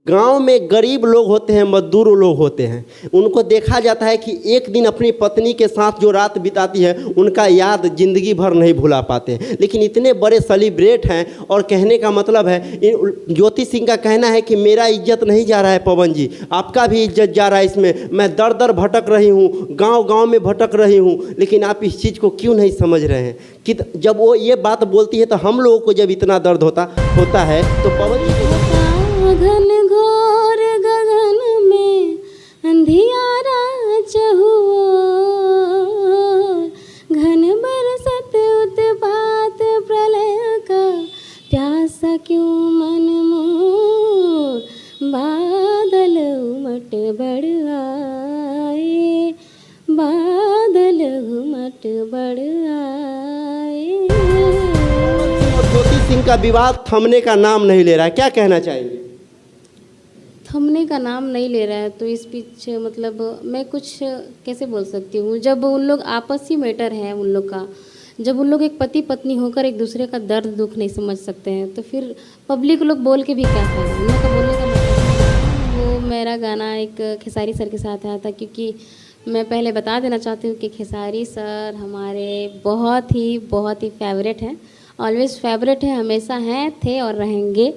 गांव में गरीब लोग होते हैं, मजदूर लोग होते हैं, उनको देखा जाता है कि एक दिन अपनी पत्नी के साथ जो रात बिताती है उनका याद ज़िंदगी भर नहीं भुला पाते हैं। लेकिन इतने बड़े सेलिब्रेट हैं और कहने का मतलब है, ज्योति सिंह का कहना है कि मेरा इज्जत नहीं जा रहा है पवन जी, आपका भी इज्जत जा रहा है इसमें। मैं दर दर भटक रही हूँ, गाँव गाँव में भटक रही हूँ, लेकिन आप इस चीज़ को क्यों नहीं समझ रहे हैं कि जब वो ये बात बोलती है तो हम लोगों को जब इतना दर्द होता है तो पवन जी को घन घोर गगन में अंधियारा चहुओ, घन बरसत उत्पात प्रलय का, प्यासा क्यों मन मोर, बादल उमट बढ़ आए, बादल उमट बढ़ आए। ज्योति सिंह का विवाद थमने का नाम नहीं ले रहा है, क्या कहना चाहेंगे? थमने का नाम नहीं ले रहा है तो इस पीछे मतलब मैं कुछ कैसे बोल सकती हूँ। जब उन लोग आपसी मैटर है उन लोग का, जब उन लोग एक पति पत्नी होकर एक दूसरे का दर्द दुख नहीं समझ सकते हैं तो फिर पब्लिक लोग बोल के भी क्या फायदा। उन लोग का बोलने का मतलब वो मेरा गाना एक खेसारी सर के साथ आया था, क्योंकि मैं पहले बता देना चाहती हूँ कि खेसारी सर हमारे बहुत ही फेवरेट हैं, ऑलवेज फेवरेट है, हमेशा हैं, थे और रहेंगे।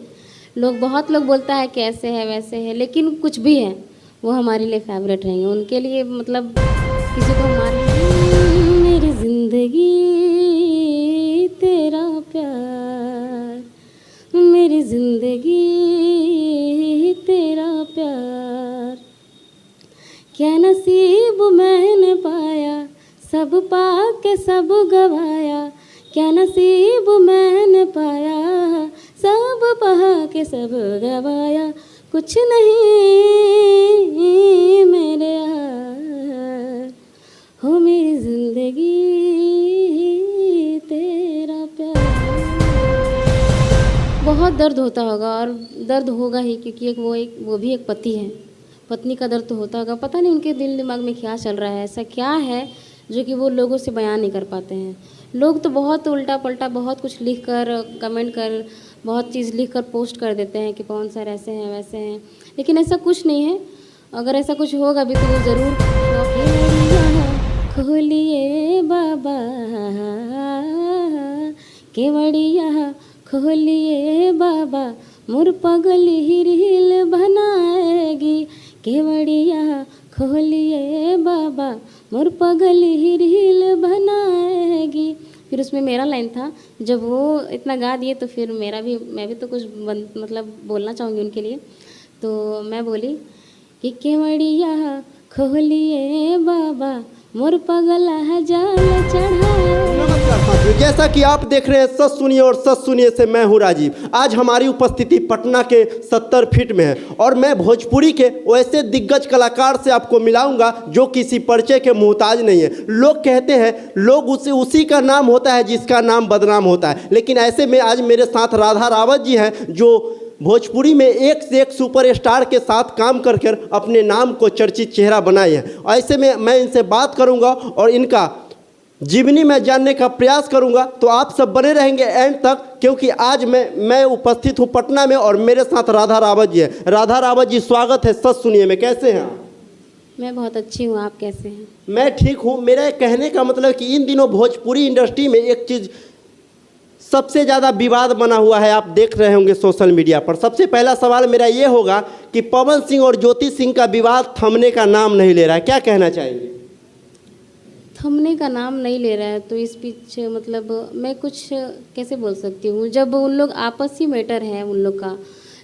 बहुत लोग बोलता है कि ऐसे है वैसे है, लेकिन कुछ भी है वो हमारे लिए फेवरेट रहेंगे। उनके लिए मतलब किसी को हमारी मेरी ज़िंदगी तेरा प्यार, मेरी ज़िंदगी तेरा प्यार, क्या नसीब मैंने पाया, सब पा के सब गवाया, क्या नसीब मैंने पाया, सब पहा के सब गवाया, कुछ नहीं मेरे यार, हो मेरी ज़िंदगी तेरा प्यार। बहुत दर्द होता होगा और दर्द होगा ही, क्योंकि वो भी एक पति है, पत्नी का दर्द तो होता होगा। पता नहीं उनके दिल दिमाग में क्या चल रहा है, ऐसा क्या है जो कि वो लोगों से बयान नहीं कर पाते हैं। लोग तो बहुत उल्टा पल्टा बहुत कुछ लिख कर कमेंट कर बहुत चीज़ लिख कर पोस्ट कर देते हैं कि पवन सर ऐसे हैं वैसे हैं, लेकिन ऐसा कुछ नहीं है। अगर ऐसा कुछ होगा भी तो वो ज़रूर खोलिए बाबा, केवड़िया खोलिए बाबा, मुर पगल हिल बनाएगी, केवड़िया खोलिए बाबा, मुर पगल हिल बनाएगी। फिर उसमें मेरा लाइन था, जब वो इतना गा दिए तो फिर मैं भी तो कुछ मतलब बोलना चाहूँगी उनके लिए। तो मैं बोली कि केवड़िया खोलिए बाबा, मोर पगला जाल चढ़ाए। नमस्कार साथियों, जैसा कि आप देख रहे हैं सच सुनिए और सच सुनिए से मैं हूं राजीव। आज हमारी उपस्थिति पटना के 70 फीट में है और मैं भोजपुरी के वैसे दिग्गज कलाकार से आपको मिलाऊंगा जो किसी परिचय के मोहताज नहीं है। लोग कहते हैं लोग उसी का नाम होता है जिसका नाम बदनाम होता है, लेकिन ऐसे में आज मेरे साथ राधा रावत जी हैं जो भोजपुरी में एक से एक सुपरस्टार के साथ काम करके अपने नाम को चर्चित चेहरा बनाए हैं। ऐसे में मैं इनसे बात करूंगा और इनका जीवनी में जानने का प्रयास करूंगा, तो आप सब बने रहेंगे एंड तक, क्योंकि आज मैं उपस्थित हूं पटना में और मेरे साथ राधा रावत जी है। राधा रावत जी, स्वागत है सच सुनिए में, कैसे हैं आप? मैं बहुत अच्छी हूँ, आप कैसे हैं? मैं ठीक हूँ। मेरा कहने का मतलब कि इन दिनों भोजपुरी इंडस्ट्री में एक चीज़ सबसे ज़्यादा विवाद बना हुआ है, आप देख रहे होंगे सोशल मीडिया पर। सबसे पहला सवाल मेरा ये होगा कि पवन सिंह और ज्योति सिंह का विवाद थमने का नाम नहीं ले रहा है, क्या कहना चाहेंगे? थमने का नाम नहीं ले रहा है तो इस पीछे मतलब मैं कुछ कैसे बोल सकती हूँ। जब उन लोग आपसी मैटर है उन लोग का,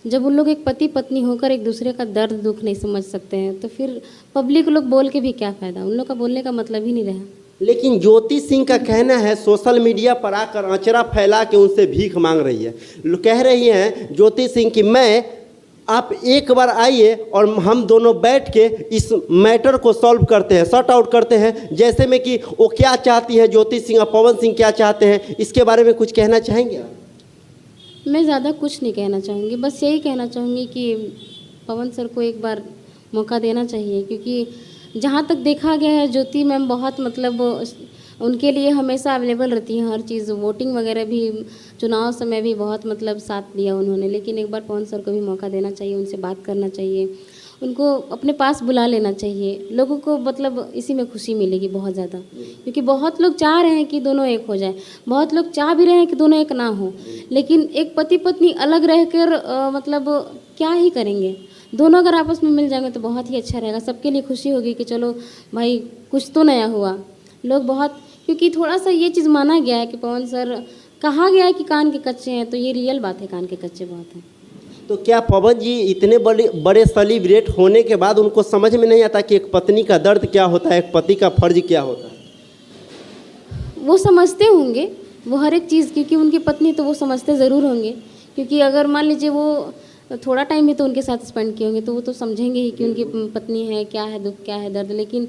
जब उन लोग एक पति पत्नी होकर एक दूसरे का दर्द दुख नहीं समझ सकते हैं तो फिर पब्लिक लोग बोल के भी क्या फ़ायदा। उन लोग का बोलने का मतलब ही नहीं रहा। लेकिन ज्योति सिंह का कहना है सोशल मीडिया पर आकर आंचरा फैला के उनसे भीख मांग रही है। कह रही हैं ज्योति सिंह कि आप एक बार आइए और हम दोनों बैठ के इस मैटर को सॉल्व करते हैं, सॉर्ट आउट करते हैं। जैसे में कि वो क्या चाहती है ज्योति सिंह और पवन सिंह क्या चाहते हैं, इसके बारे में कुछ कहना चाहेंगे आप? मैं ज़्यादा कुछ नहीं कहना चाहूँगी, बस यही कहना चाहूँगी कि पवन सर को एक बार मौका देना चाहिए, क्योंकि जहाँ तक देखा गया है ज्योति मैम बहुत मतलब उनके लिए हमेशा अवेलेबल रहती हैं हर चीज़। वोटिंग वगैरह भी, चुनाव समय भी बहुत मतलब साथ दिया उन्होंने। लेकिन एक बार पवन सर को भी मौका देना चाहिए, उनसे बात करना चाहिए, उनको अपने पास बुला लेना चाहिए। लोगों को मतलब इसी में खुशी मिलेगी बहुत ज़्यादा, क्योंकि बहुत लोग चाह रहे हैं कि दोनों एक हो जाए, बहुत लोग चाह भी रहे हैं कि दोनों एक ना हो। लेकिन एक पति पत्नी अलग रहकर मतलब क्या ही करेंगे। दोनों अगर आपस में मिल जाएंगे तो बहुत ही अच्छा रहेगा, सबके लिए खुशी होगी कि चलो भाई कुछ तो नया हुआ। लोग बहुत, क्योंकि थोड़ा सा ये चीज़ माना गया है कि पवन सर, कहा गया है कि कान के कच्चे हैं, तो ये रियल बात है, कान के कच्चे बहुत हैं। तो क्या पवन जी इतने बड़े बड़े सेलिब्रेट होने के बाद उनको समझ में नहीं आता कि एक पत्नी का दर्द क्या होता है, एक पति का फर्ज क्या होता है? वो समझते होंगे, वो हर एक चीज़, क्योंकि उनकी पत्नी तो वो समझते ज़रूर होंगे। क्योंकि अगर मान लीजिए वो थोड़ा टाइम भी तो उनके साथ स्पेंड किए होंगे, तो वो तो समझेंगे ही कि उनकी पत्नी है, क्या है दुख, क्या है दर्द। लेकिन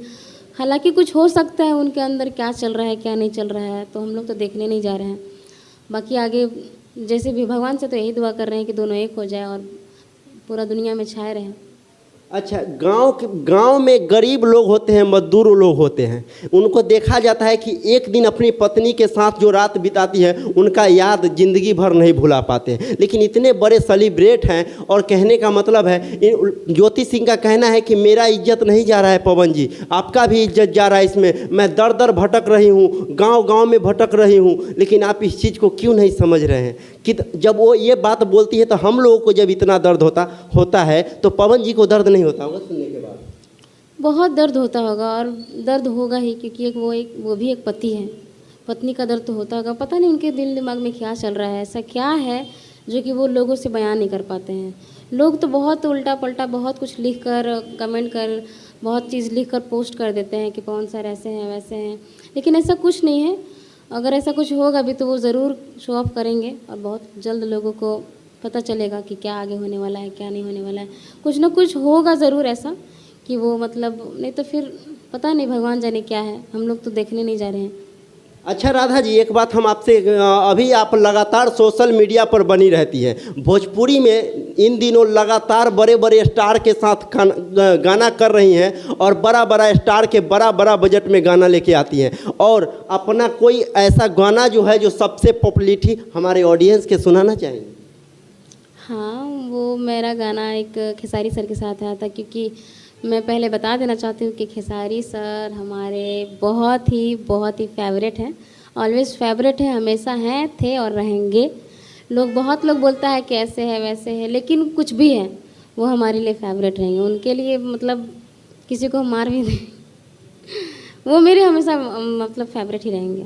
हालांकि कुछ हो सकता है उनके अंदर, क्या चल रहा है क्या नहीं चल रहा है, तो हम लोग तो देखने नहीं जा रहे हैं। बाकी आगे जैसे भी भगवान से तो यही दुआ कर रहे हैं कि दोनों एक हो जाए और पूरा दुनिया में छाए रहें। अच्छा, गांव में गरीब लोग होते हैं, मजदूर लोग होते हैं, उनको देखा जाता है कि एक दिन अपनी पत्नी के साथ जो रात बिताती है उनका याद जिंदगी भर नहीं भुला पाते हैं। लेकिन इतने बड़े सेलिब्रेट हैं, और कहने का मतलब है, ज्योति सिंह का कहना है कि मेरा इज्जत नहीं जा रहा है पवन जी, आपका भी इज्जत जा रहा है इसमें। मैं दर दर भटक रही हूँ, गाँव में भटक रही हूँ, लेकिन आप इस चीज़ को क्यों नहीं समझ रहे हैं कि जब वो ये बात बोलती है तो हम लोगों को जब इतना दर्द होता है तो पवन जी को दर्द नहीं होता होगा सुनने के बाद? बहुत दर्द होता होगा, और दर्द होगा ही, क्योंकि वो भी एक पति है। पत्नी का दर्द तो होता होगा। पता नहीं उनके दिल दिमाग में क्या चल रहा है, ऐसा क्या है जो कि वो लोगों से बयान नहीं कर पाते हैं। लोग तो बहुत उल्टा पल्टा बहुत कुछ लिख कर, कमेंट कर, बहुत चीज़ लिख कर पोस्ट कर देते हैं कि पवन सर ऐसे हैं वैसे हैं, लेकिन ऐसा कुछ नहीं है। अगर ऐसा कुछ होगा भी तो वो ज़रूर शो ऑफ करेंगे, और बहुत जल्द लोगों को पता चलेगा कि क्या आगे होने वाला है क्या नहीं होने वाला है। कुछ ना कुछ होगा ज़रूर ऐसा कि वो मतलब, नहीं तो फिर पता नहीं, भगवान जाने क्या है, हम लोग तो देखने नहीं जा रहे हैं। अच्छा राधा जी, एक बात हम आपसे, अभी आप लगातार सोशल मीडिया पर बनी रहती हैं, भोजपुरी में इन दिनों लगातार बड़े बड़े स्टार के साथ गाना कर रही हैं, और बड़ा बड़ा स्टार के बड़ा बजट में गाना लेके आती हैं, और अपना कोई ऐसा गाना जो है जो सबसे पॉपुलरिटी हमारे ऑडियंस के सुनाना चाहेंगे? हाँ, वो मेरा गाना एक खेसारी सर के साथ आया था, क्योंकि मैं पहले बता देना चाहती हूँ कि खेसारी सर हमारे बहुत ही फेवरेट हैं, ऑलवेज फेवरेट है, हमेशा हैं, थे और रहेंगे। बहुत लोग बोलता है कि ऐसे है वैसे है, लेकिन कुछ भी है वो हमारे लिए फेवरेट रहेंगे। उनके लिए मतलब किसी को मार भी दें वो मेरे हमेशा मतलब फेवरेट ही रहेंगे।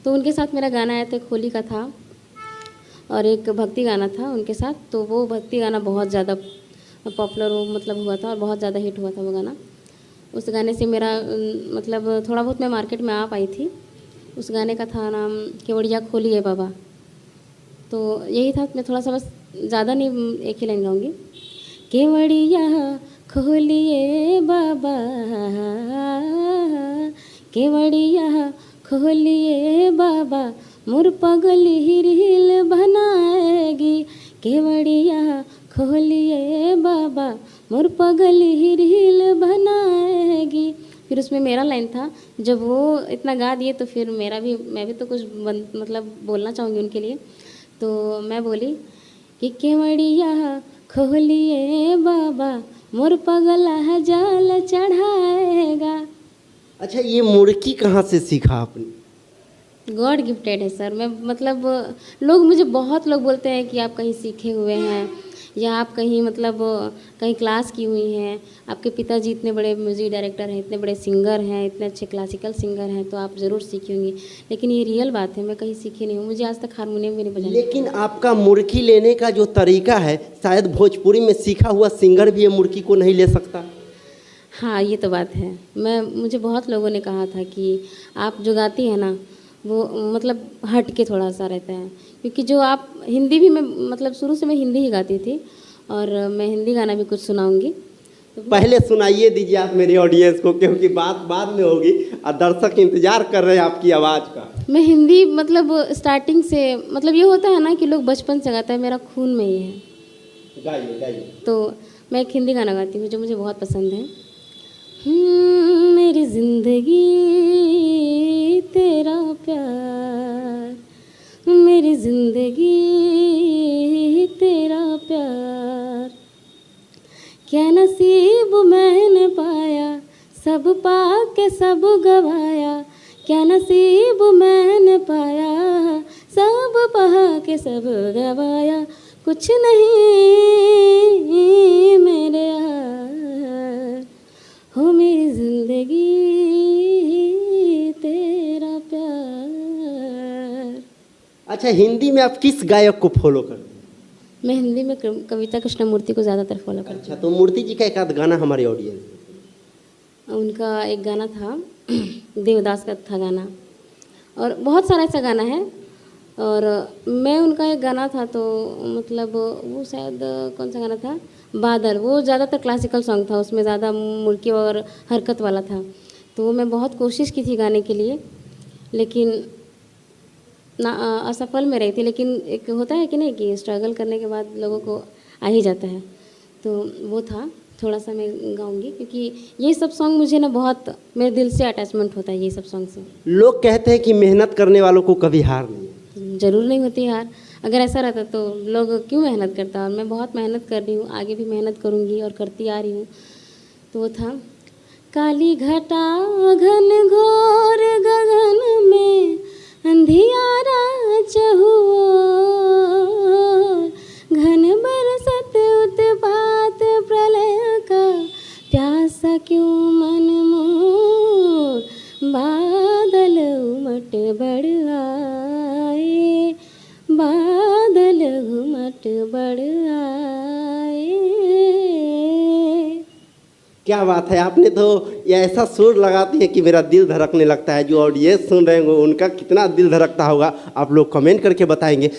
तो उनके साथ मेरा गाना आया था, होली का था, और एक भक्ति गाना था उनके साथ। तो वो भक्ति गाना बहुत ज़्यादा पॉपुलर मतलब हुआ था, और बहुत ज़्यादा हिट हुआ था वो गाना। उस गाने से मेरा मतलब थोड़ा बहुत मैं मार्केट में आ पाई थी। उस गाने का था नाम केवड़िया खोलिए बाबा। तो यही था, मैं थोड़ा सा बस, ज़्यादा नहीं, एक ही लाइन गाऊंगी। केवड़िया खोलिए बाबा, केवड़िया खोलिए बाबा, मोर पगल हिल बनाएगी, केवड़िया खोलिए बाबा, मोर पगल हिल बनाएगी। फिर उसमें मेरा लाइन था, जब वो इतना गा दिए तो फिर मैं भी तो कुछ मतलब बोलना चाहूँगी उनके लिए। तो मैं बोली कि केवड़िया खोलिए बाबा, मोर पगला जाल चढ़ाएगा। अच्छा, ये मुर्की कहाँ से सीखा आपने? गॉड गिफ्टेड है सर। मैं मतलब मुझे बहुत लोग बोलते हैं कि आप कहीं सीखे हुए हैं, या आप कहीं मतलब कहीं क्लास की हुई हैं, आपके पिताजी इतने बड़े म्यूज़िक डायरेक्टर हैं, इतने बड़े सिंगर हैं, इतने अच्छे क्लासिकल सिंगर हैं, तो आप ज़रूर सीखी होंगी। लेकिन ये रियल बात है, मैं कहीं सीखी नहीं हूँ, मुझे आज तक हारमोनियम भी नहीं बजाना। लेकिन आपका मुर्की लेने का जो तरीका है, शायद भोजपुरी में सीखा हुआ सिंगर भी ये मुर्की को नहीं ले सकता। हाँ, ये तो बात है। मुझे बहुत लोगों ने कहा था कि आप जो गाती हैं ना, वो मतलब हट के थोड़ा सा रहता है, क्योंकि जो आप हिंदी भी, मैं मतलब शुरू से मैं हिंदी ही गाती थी, और मैं हिंदी गाना भी कुछ सुनाऊंगी। तो पहले सुनाइए दीजिए आप मेरी ऑडियंस को, क्योंकि बात बाद में होगी और दर्शक इंतजार कर रहे हैं आपकी आवाज़ का। मैं हिंदी मतलब स्टार्टिंग से, मतलब ये होता है ना कि लोग बचपन से गाता है, मेरा खून में ये है। गाइए गाइए। तो मैं एक हिंदी गाना गाती हूँ जो मुझे बहुत पसंद है। मेरी जिंदगी तेरा प्यार, मेरी जिंदगी तेरा प्यार। क्या नसीब मैंने पाया, सब पाके सब गवाया। क्या नसीब मैंने पाया, सब पहा के सब गवाया। कुछ नहीं मेरे यार, हो मेरी जिंदगी तेरा प्यार। अच्छा, हिंदी में आप किस गायक को फॉलो करते हैं? मैं हिंदी में कविता कृष्णमूर्ति को ज़्यादातर फॉलो करती अच्छा, तो मूर्ति जी का एक आध गाना हमारे ऑडियंस। हूँ। उनका एक गाना था देवदास का था गाना, और बहुत सारा ऐसा गाना है। और मैं उनका एक गाना था, तो मतलब वो शायद कौन सा गाना था, बादल। वो ज़्यादातर क्लासिकल सॉन्ग था, उसमें ज़्यादा मुड़की और हरकत वाला था। तो वो मैं बहुत कोशिश की थी गाने के लिए, लेकिन ना असफल में रही थी। लेकिन एक होता है कि नहीं कि स्ट्रगल करने के बाद लोगों को आ ही जाता है। तो वो था, थोड़ा सा मैं गाऊंगी, क्योंकि ये सब सॉन्ग मुझे ना बहुत मेरे दिल से अटैचमेंट होता है ये सब सॉन्ग से। लोग कहते हैं कि मेहनत करने वालों को कभी हार नहीं। ज़रूर नहीं होती यार, अगर ऐसा रहता तो लोग क्यों मेहनत करता। और मैं बहुत मेहनत कर रही हूँ, आगे भी मेहनत करूँगी और करती आ रही हूँ। तो वो था, काली घटा घन घोर गगन में अंधियारा चहुओर, घन बरसत उत्पात प्रलय का, प्यासा क्यों मन मोर, बादल उमट बढ़ आए, बादल उमट बढ़ आए। क्या बात है, आपने तो ये ऐसा सुर लगाती है कि मेरा दिल धड़कने लगता है। जो ऑडियंस सुन रहे हैं उनका कितना दिल धड़कता होगा, आप लोग कमेंट करके बताएंगे।